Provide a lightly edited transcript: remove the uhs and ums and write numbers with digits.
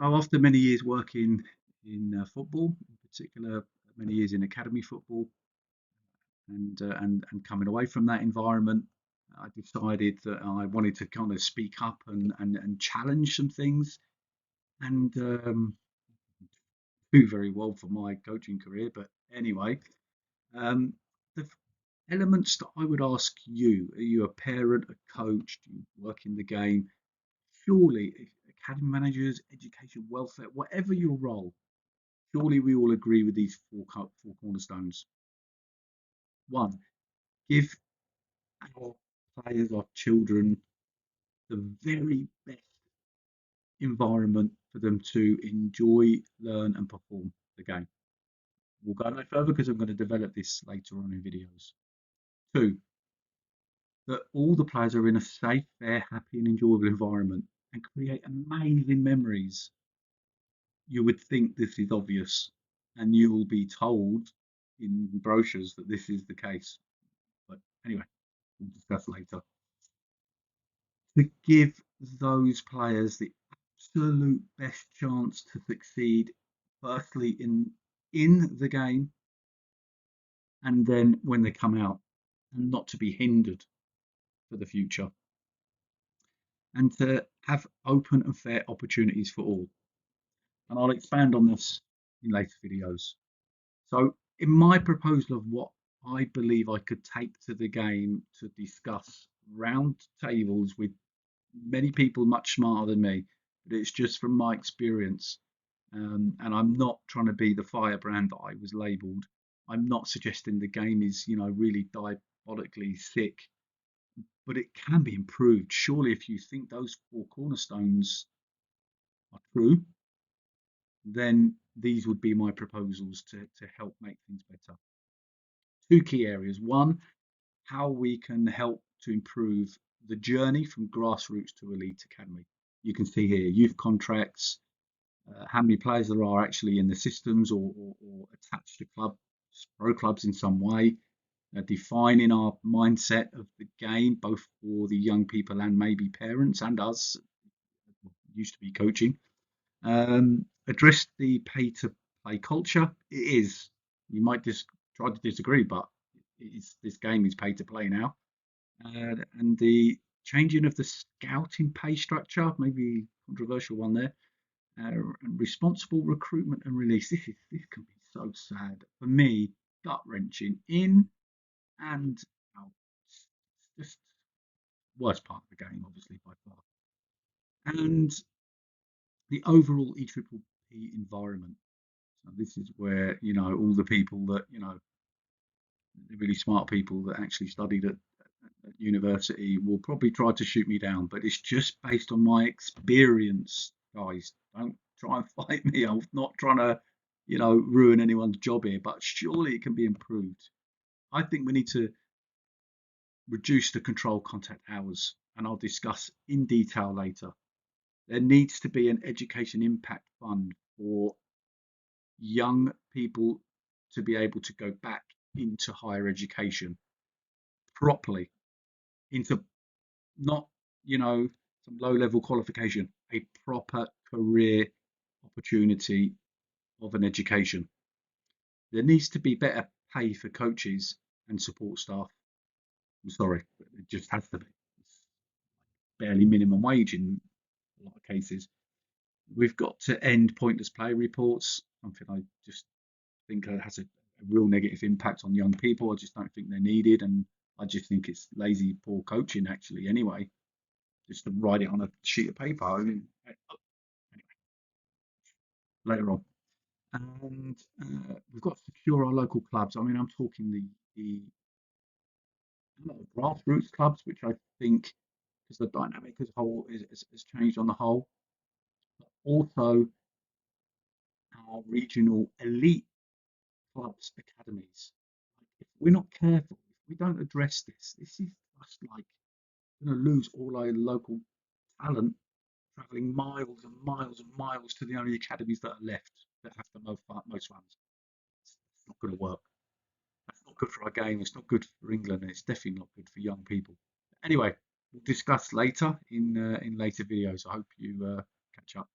So after many years working in football, in particular, many years in academy football, and coming away from that environment, I decided that I wanted to kind of speak up and challenge some things, and do very well for my coaching career. But anyway, um, the elements that I would ask you: are you a parent, a coach? Do you work in the game? Surely, academy managers, education, welfare, whatever your role, surely we all agree with these four cornerstones. One, give our players, our children, the very best environment for them to enjoy, learn, and perform the game. We'll go no further because I'm going to develop this later on in videos. Two, that all the players are in a safe, fair, happy, and enjoyable environment and create amazing memories. You would think this is obvious, and you will be told in brochures that this is the case. But anyway, we'll discuss later. To give those players the absolute best chance to succeed, firstly in the game, and then when they come out, and not to be hindered for the future, and to have open and fair opportunities for all. And I'll expand on this in later videos. So, in my proposal of what I believe I could take to the game to discuss round tables with many people much smarter than me, but it's just from my experience. And I'm not trying to be the firebrand that I was labelled. I'm not suggesting the game is, really diabolically sick, but it can be improved. Surely, if you think those four cornerstones are true, then these would be my proposals to help make things better. Two key areas. One, how we can help to improve the journey from grassroots to elite academy. You can see here youth contracts, how many players there are actually in the systems or attached to clubs, pro clubs in some way, defining our mindset of the game, both for the young people and maybe parents and us, used to be coaching. Address the pay to play culture. It is. You might just try to disagree, but this game is pay to play now. And the changing of the scouting pay structure, maybe controversial one there. And responsible recruitment and release. This can be so sad for me, gut wrenching in and out. It's just worst part of the game, obviously by far. And the overall E-triple-P environment. So this is where all the people that the really smart people that actually studied at university will probably try to shoot me down, but it's just based on my experience, guys. Don't try and fight me. I'm not trying to, ruin anyone's job here, but surely it can be improved. I think we need to reduce the control contact hours, and I'll discuss in detail later. There needs to be an education impact fund for young people to be able to go back into higher education properly, into not, some low level qualification, a proper career opportunity of an education. There needs to be better pay for coaches and support staff. I'm sorry, it just has to be. It's barely minimum wage in a lot of cases. We've got to end pointless play reports, something I just think has a real negative impact on young people. I just don't think they're needed, and I just think it's lazy, poor coaching actually. Anyway, just to write it on a sheet of paper. I mean, anyway, later on. And we've got to secure our local clubs. I mean, I'm talking the grassroots clubs, which I think, because the dynamic as a whole has changed on the whole. But also our regional elite clubs, academies. If we're not careful, if we don't address this is just like going to lose all our local talent, travelling miles and miles and miles to the only academies that are left that have the most funds. It's not going to work. That's not good for our game. It's not good for England, and it's definitely not good for young people. Anyway, we'll discuss later in later videos. I hope you catch up.